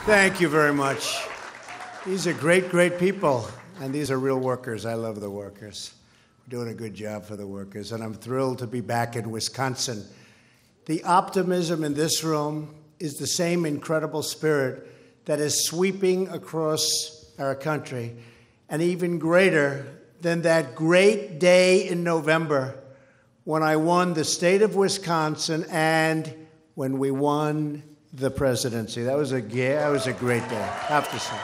Thank you very much. These are great, great people, and these are real workers. I love the workers. We're doing a good job for the workers, and I'm thrilled to be back in Wisconsin. The optimism in this room is the same incredible spirit that is sweeping across our country, and even greater than that great day in November when I won the state of Wisconsin and when we won the presidency. That was a great day, I have to say.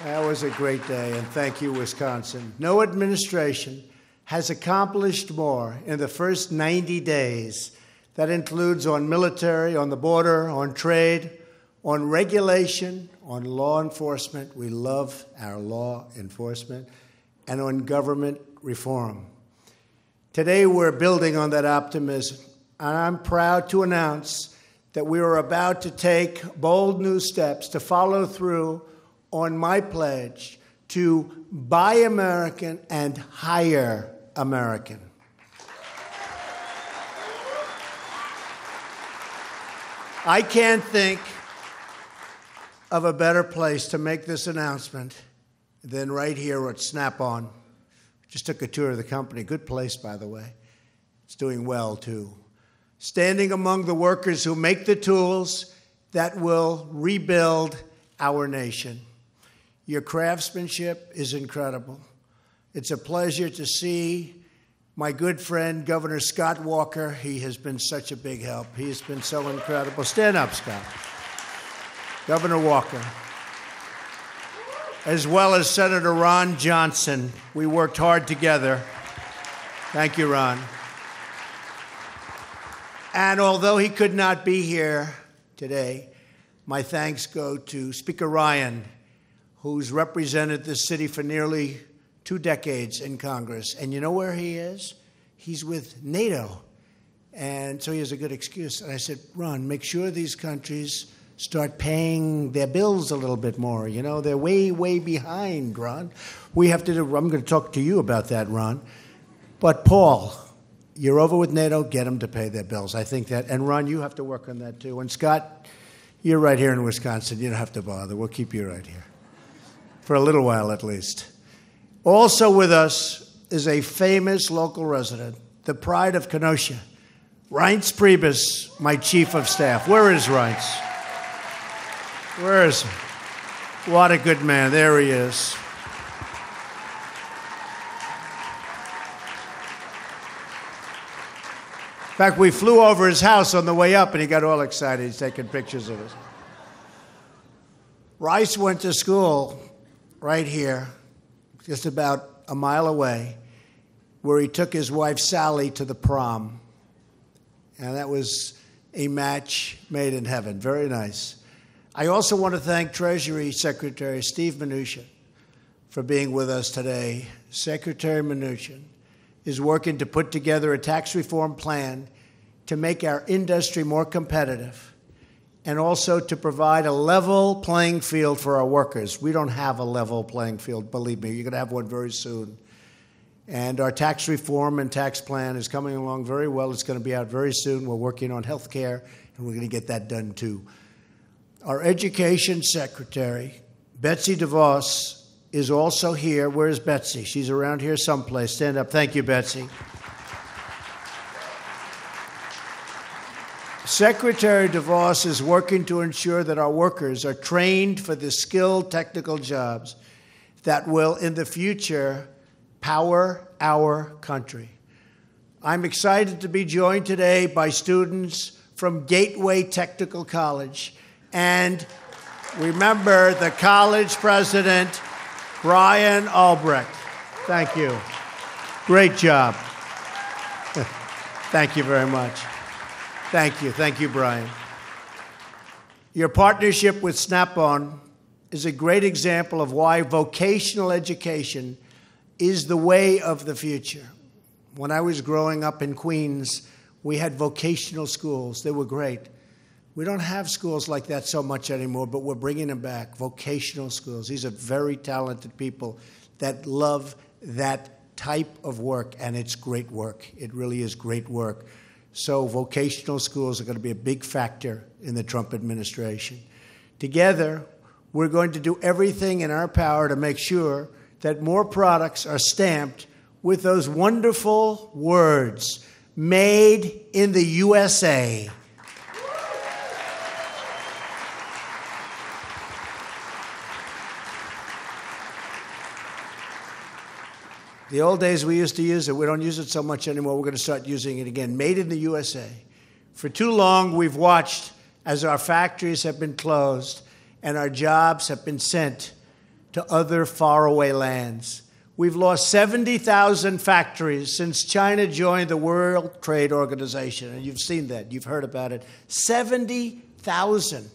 That was a great day, and thank you, Wisconsin. No administration has accomplished more in the first 90 days. That includes on military, on the border, on trade, on regulation, on law enforcement. We love our law enforcement, and on government reform. Today, we're building on that optimism, and I'm proud to announce that we are about to take bold new steps to follow through on my pledge to buy American and hire American. I can't think of a better place to make this announcement than right here at Snap-on. Just took a tour of the company. Good place, by the way. It's doing well, too. Standing among the workers who make the tools that will rebuild our nation. Your craftsmanship is incredible. It's a pleasure to see my good friend, Governor Scott Walker. He has been such a big help. He has been so incredible. Stand up, Scott. Governor Walker. As well as Senator Ron Johnson. We worked hard together. Thank you, Ron. And although he could not be here today, my thanks go to Speaker Ryan, who's represented this city for nearly 2 decades in Congress. And you know where he is? He's with NATO. And so he has a good excuse. And I said, Ron, make sure these countries start paying their bills a little bit more. You know, they're way, way behind, Ron. We have to do, I'm going to talk to you about that, Ron. But Paul, you're over with NATO, get them to pay their bills. I think that, and Ron, you have to work on that too. And Scott, you're right here in Wisconsin. You don't have to bother. We'll keep you right here. For a little while at least. Also with us is a famous local resident, the pride of Kenosha, Reince Priebus, my chief of staff. Where is Reince? Where is he? What a good man. There he is. In fact, we flew over his house on the way up, and he got all excited. He's taking pictures of us. Rice went to school right here, just about a mile away, where he took his wife, Sally, to the prom. And that was a match made in heaven. Very nice. I also want to thank Treasury Secretary Steve Mnuchin for being with us today. Secretary Mnuchin is working to put together a tax reform plan to make our industry more competitive and also to provide a level playing field for our workers. We don't have a level playing field, believe me. You're going to have one very soon. And our tax reform and tax plan is coming along very well. It's going to be out very soon. We're working on health care, and we're going to get that done, too. Our Education Secretary, Betsy DeVos, is also here. Where's Betsy? She's around here someplace. Stand up. Thank you, Betsy. Secretary DeVos is working to ensure that our workers are trained for the skilled technical jobs that will, in the future, power our country. I'm excited to be joined today by students from Gateway Technical College. And remember the college president, Brian Albrecht. Thank you. Great job. Thank you very much. Thank you. Thank you, Brian. Your partnership with Snap-on is a great example of why vocational education is the way of the future. When I was growing up in Queens, we had vocational schools. They were great. We don't have schools like that so much anymore, but we're bringing them back, vocational schools. These are very talented people that love that type of work, and it's great work. It really is great work. So vocational schools are going to be a big factor in the Trump administration. Together, we're going to do everything in our power to make sure that more products are stamped with those wonderful words, made in the USA. The old days we used to use it. We don't use it so much anymore. We're going to start using it again. Made in the USA. For too long, we've watched as our factories have been closed and our jobs have been sent to other faraway lands. We've lost 70,000 factories since China joined the World Trade Organization. And you've seen that. You've heard about it. 70,000.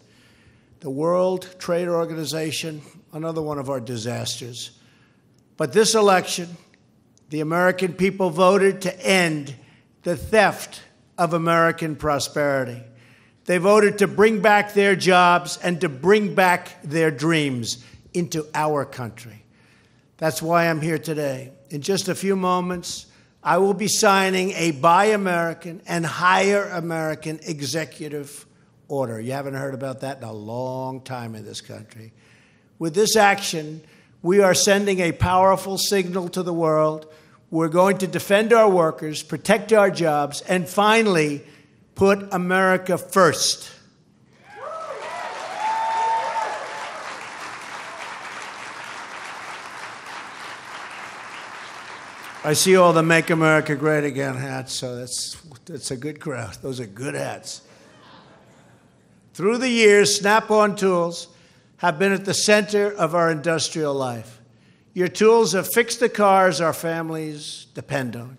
The World Trade Organization, another one of our disasters. But this election, the American people voted to end the theft of American prosperity. They voted to bring back their jobs and to bring back their dreams into our country. That's why I'm here today. In just a few moments, I will be signing a Buy American and Hire American executive order. You haven't heard about that in a long time in this country. With this action, we are sending a powerful signal to the world. We're going to defend our workers, protect our jobs, and finally, put America first. I see all the Make America Great Again hats, so that's a good crowd. Those are good hats. Through the years, Snap-on tools have been at the center of our industrial life. Your tools have fixed the cars our families depend on.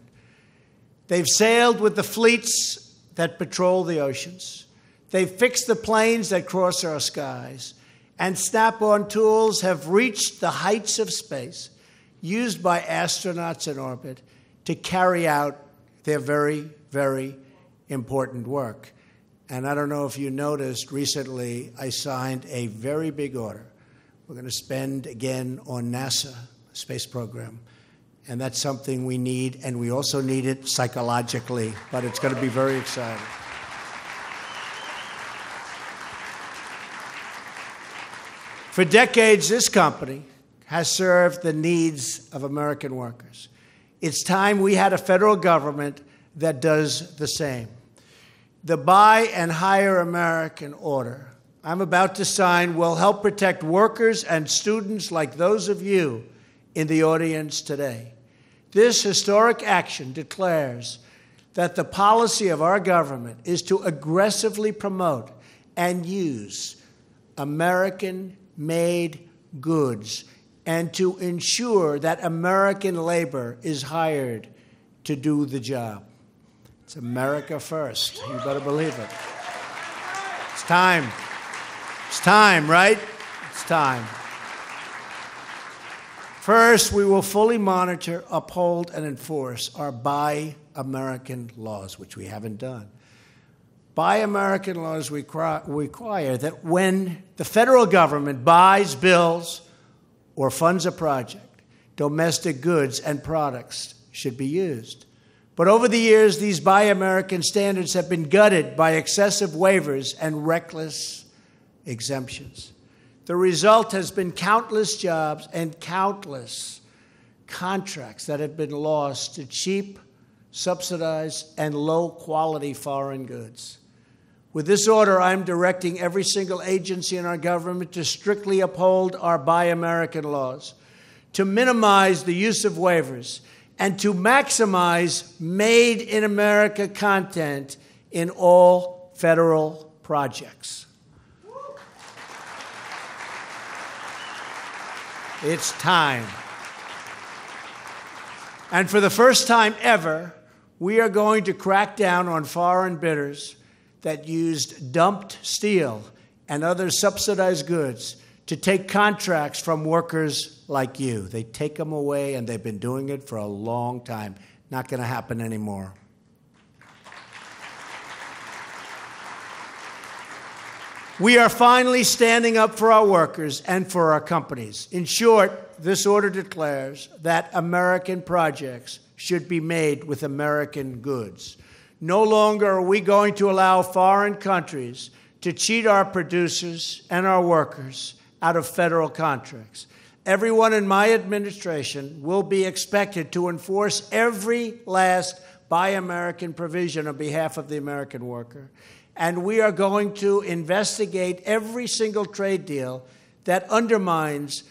They've sailed with the fleets that patrol the oceans. They've fixed the planes that cross our skies. And Snap-on tools have reached the heights of space, used by astronauts in orbit to carry out their very, very important work. And I don't know if you noticed, recently I signed a very big order. We're going to spend again on NASA space program. And that's something we need, and we also need it psychologically, but it's going to be very exciting. For decades, this company has served the needs of American workers. It's time we had a federal government that does the same. The Buy and Hire American order I'm about to sign will help protect workers and students like those of you in the audience today. This historic action declares that the policy of our government is to aggressively promote and use American-made goods and to ensure that American labor is hired to do the job. It's America first. You better believe it. It's time. It's time, right? It's time. First, we will fully monitor, uphold, and enforce our Buy American laws, which we haven't done. Buy American laws require that when the federal government buys, builds, or funds a project, domestic goods and products should be used. But over the years, these Buy American standards have been gutted by excessive waivers and reckless exemptions. The result has been countless jobs and countless contracts that have been lost to cheap, subsidized, and low-quality foreign goods. With this order, I'm directing every single agency in our government to strictly uphold our Buy American laws, to minimize the use of waivers, and to maximize Made in America content in all federal projects. It's time. And for the first time ever, we are going to crack down on foreign bidders that used dumped steel and other subsidized goods to take contracts from workers like you. They take them away, and they've been doing it for a long time. Not going to happen anymore. We are finally standing up for our workers and for our companies. In short, this order declares that American projects should be made with American goods. No longer are we going to allow foreign countries to cheat our producers and our workers out of federal contracts. Everyone in my administration will be expected to enforce every last Buy American provision on behalf of the American worker. And we are going to investigate every single trade deal that undermines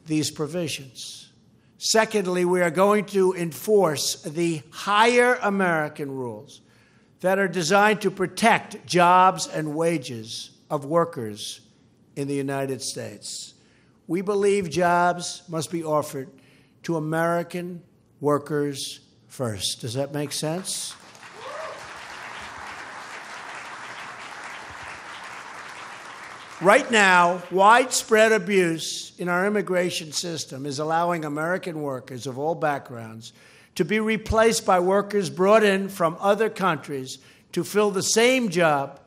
these provisions. Secondly, we are going to enforce the higher American rules that are designed to protect jobs and wages of workers in the United States. We believe jobs must be offered to American workers first. Does that make sense? Right now, widespread abuse in our immigration system is allowing American workers of all backgrounds to be replaced by workers brought in from other countries to fill the same job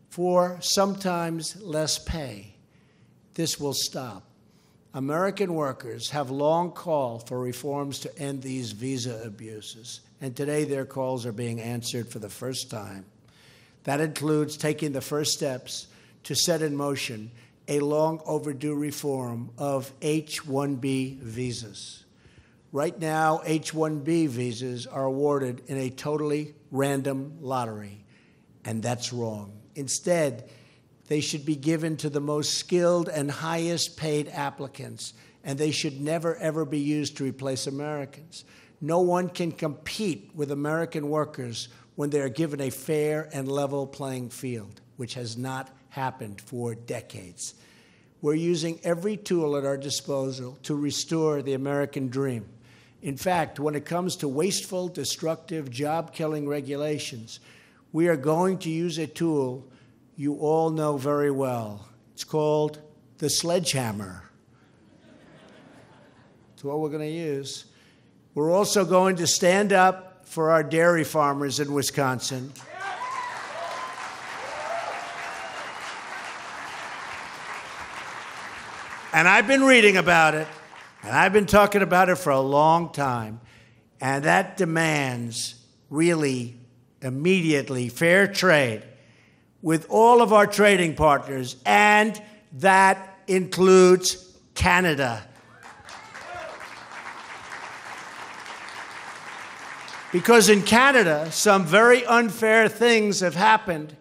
for sometimes less pay. This will stop. American workers have long called for reforms to end these visa abuses, and today their calls are being answered for the first time. That includes taking the first steps to set in motion a long overdue reform of H-1B visas. Right now, H-1B visas are awarded in a totally random lottery, and that's wrong. Instead, they should be given to the most skilled and highest paid applicants, and they should never, ever be used to replace Americans. No one can compete with American workers when they are given a fair and level playing field, which has not happened for decades. We're using every tool at our disposal to restore the American dream. In fact, when it comes to wasteful, destructive, job-killing regulations, we are going to use a tool you all know very well. It's called the sledgehammer. That's what we're going to use. We're also going to stand up for our dairy farmers in Wisconsin. And I've been reading about it, and I've been talking about it for a long time, and that demands really immediately fair trade with all of our trading partners, and that includes Canada. Because in Canada, some very unfair things have happened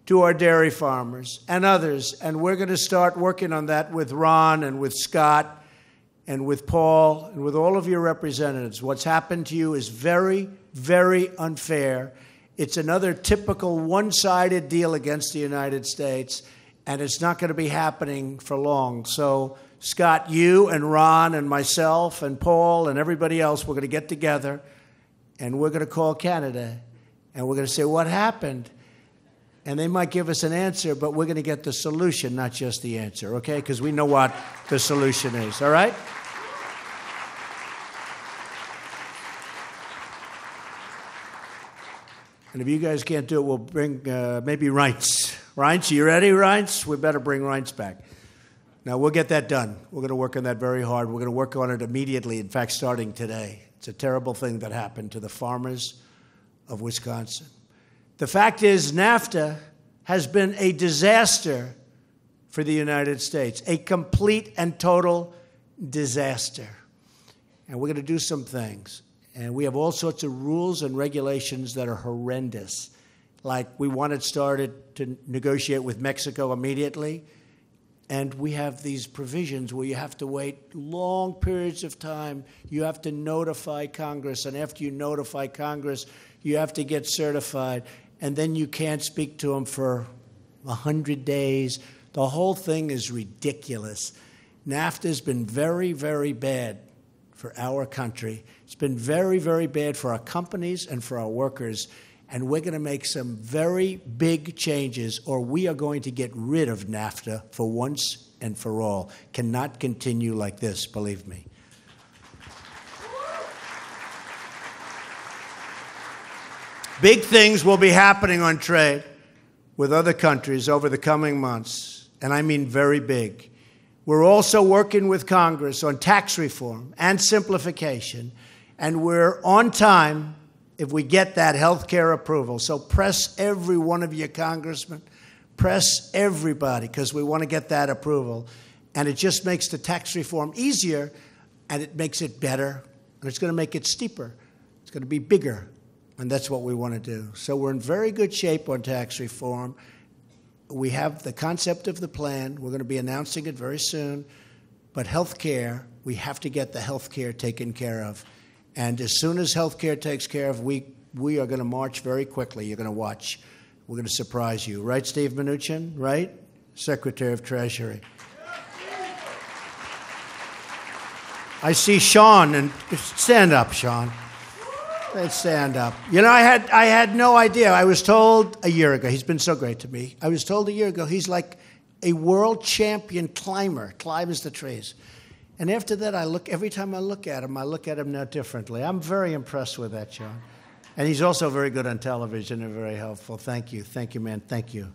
to our dairy farmers and others, and we're going to start working on that with Ron and with Scott and with Paul and with all of your representatives. What's happened to you is very, very unfair. It's another typical one-sided deal against the United States, and it's not going to be happening for long. So, Scott, you and Ron and myself and Paul and everybody else, we're going to get together, and we're going to call Canada, and we're going to say, what happened? And they might give us an answer, but we're going to get the solution, not just the answer, okay? Because we know what the solution is, all right? And if you guys can't do it, we'll bring maybe Reince. Reince, you ready, Reince? We better bring Reince back. Now, we'll get that done. We're going to work on that very hard. We're going to work on it immediately, in fact, starting today. It's a terrible thing that happened to the farmers of Wisconsin. The fact is, NAFTA has been a disaster for the United States, a complete and total disaster. And we're going to do some things. And we have all sorts of rules and regulations that are horrendous. Like we wanted started to negotiate with Mexico immediately. And we have these provisions where you have to wait long periods of time. You have to notify Congress. And after you notify Congress, you have to get certified. And then you can't speak to them for 100 days. The whole thing is ridiculous. NAFTA has been very, very bad for our country. It's been very, very bad for our companies and for our workers. And we're going to make some very big changes, or we are going to get rid of NAFTA for once and for all. Cannot continue like this, believe me. Big things will be happening on trade with other countries over the coming months, and I mean very big. We're also working with Congress on tax reform and simplification, and we're on time if we get that health care approval. So press every one of your congressmen, press everybody because we want to get that approval. And it just makes the tax reform easier, and it makes it better, and it's going to make it steeper. It's going to be bigger, and that's what we want to do. So we're in very good shape on tax reform. We have the concept of the plan. We're going to be announcing it very soon. But health care, we have to get the health care taken care of. And as soon as health care takes care of, we are going to march very quickly. You're going to watch. We're going to surprise you. Right, Steve Mnuchin? Right? Secretary of Treasury. I see Sean, and stand up, Sean. Let's stand up. You know, I had no idea. I was told a year ago, he's been so great to me. I was told a year ago, he's like a world champion climber, climbs the trees. And after that, every time I look at him now differently. I'm very impressed with that, Sean. And he's also very good on television and very helpful. Thank you, man, thank you.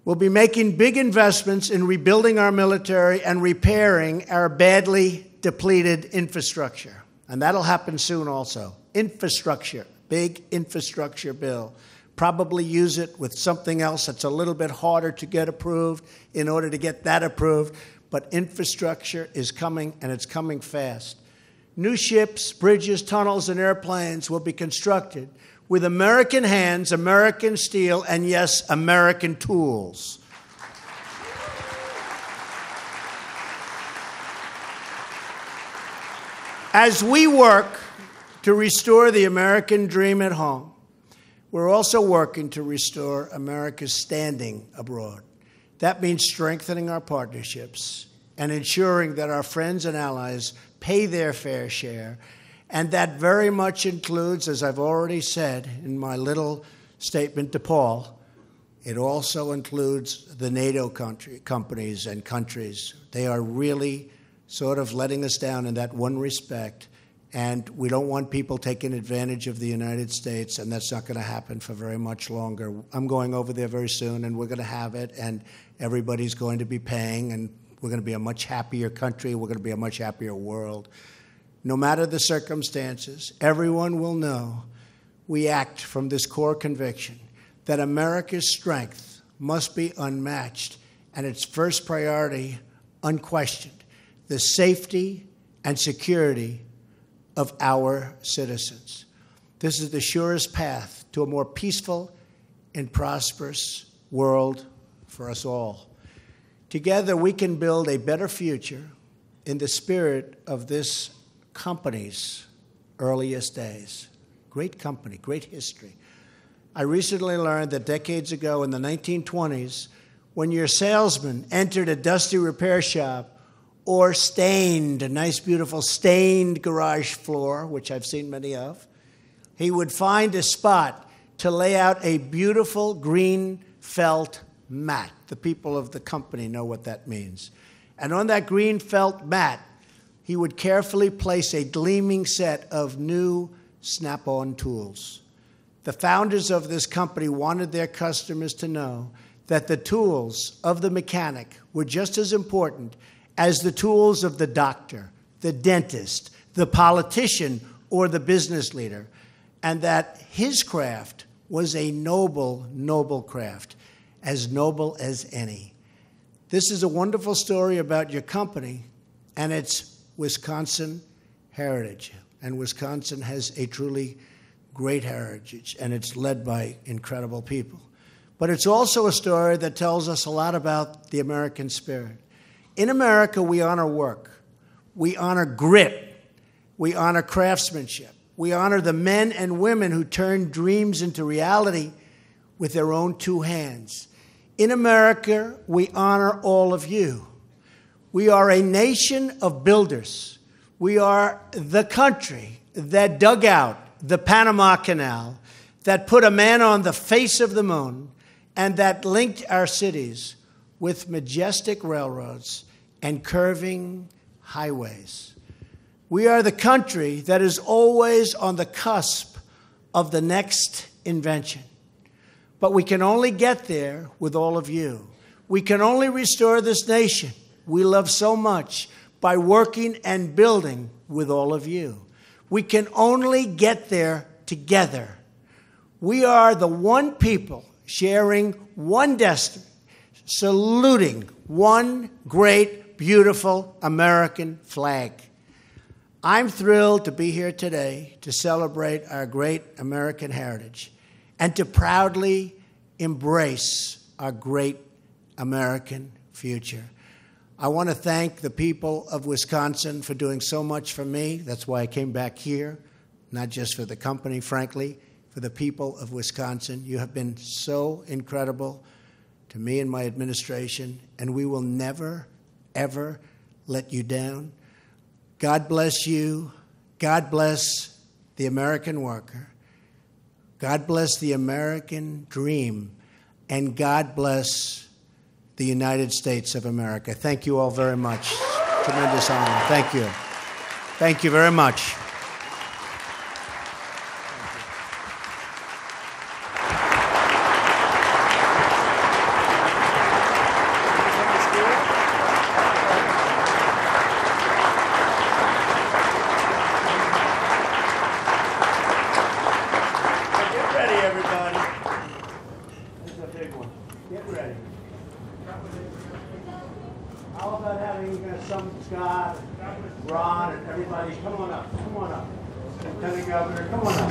We'll be making big investments in rebuilding our military and repairing our badly depleted infrastructure. And that'll happen soon also. Infrastructure, big infrastructure bill. Probably use it with something else that's a little bit harder to get approved in order to get that approved. But infrastructure is coming, and it's coming fast. New ships, bridges, tunnels, and airplanes will be constructed with American hands, American steel, and yes, American tools. As we work to restore the American dream at home, we're also working to restore America's standing abroad. That means strengthening our partnerships and ensuring that our friends and allies pay their fair share. And that very much includes, as I've already said in my little statement to Paul, it also includes the NATO companies and countries. They are really sort of letting us down in that one respect. And we don't want people taking advantage of the United States, and that's not going to happen for very much longer. I'm going over there very soon, and we're going to have it, and everybody's going to be paying, and we're going to be a much happier country. We're going to be a much happier world. No matter the circumstances, everyone will know we act from this core conviction that America's strength must be unmatched, and its first priority, unquestioned, the safety and security of our citizens. This is the surest path to a more peaceful and prosperous world for us all. Together, we can build a better future in the spirit of this company's earliest days. Great company, great history. I recently learned that decades ago in the 1920s, when your salesman entered a dusty repair shop or stained, a nice, beautiful stained garage floor, which I've seen many of, he would find a spot to lay out a beautiful green felt mat. The people of the company know what that means. And on that green felt mat, he would carefully place a gleaming set of new Snap-on tools. The founders of this company wanted their customers to know that the tools of the mechanic were just as important as the tools of the doctor, the dentist, the politician, or the business leader, and that his craft was a noble, noble craft, as noble as any. This is a wonderful story about your company and its Wisconsin heritage. And Wisconsin has a truly great heritage, and it's led by incredible people. But it's also a story that tells us a lot about the American spirit. In America, we honor work. We honor grit. We honor craftsmanship. We honor the men and women who turn dreams into reality with their own two hands. In America, we honor all of you. We are a nation of builders. We are the country that dug out the Panama Canal, that put a man on the face of the moon, and that linked our cities with majestic railroads and curving highways. We are the country that is always on the cusp of the next invention. But we can only get there with all of you. We can only restore this nation we love so much by working and building with all of you. We can only get there together. We are the one people sharing one destiny, saluting one great, beautiful American flag. I'm thrilled to be here today to celebrate our great American heritage and to proudly embrace our great American future. I want to thank the people of Wisconsin for doing so much for me. That's why I came back here, not just for the company, frankly, for the people of Wisconsin. You have been so incredible to me and my administration, and we will never, ever let you down. God bless you. God bless the American worker. God bless the American dream. And God bless the United States of America. Thank you all very much. Tremendous honor. Thank you. Thank you very much. How about having some Scott, Ron, and everybody? Come on up. Come on up. Lieutenant Governor, come on up.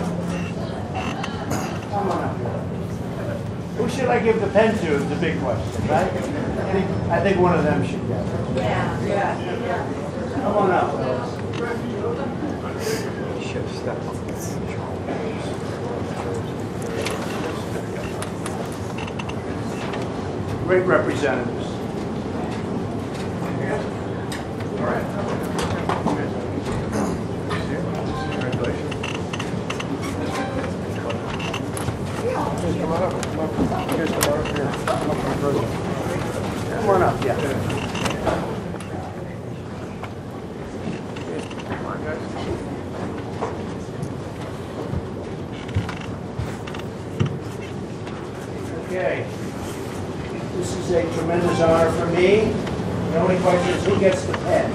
Come on up here. Who should I give the pen to is the big question, right? I think one of them should get it. Yeah. Come on up, fellas. Should have stepped on this. Great representatives. All right. Congratulations. Come on up. Here's the mark here. Come on up, yeah. Come on, guys. Okay. This is a tremendous honor for me. The only question is who gets the pen.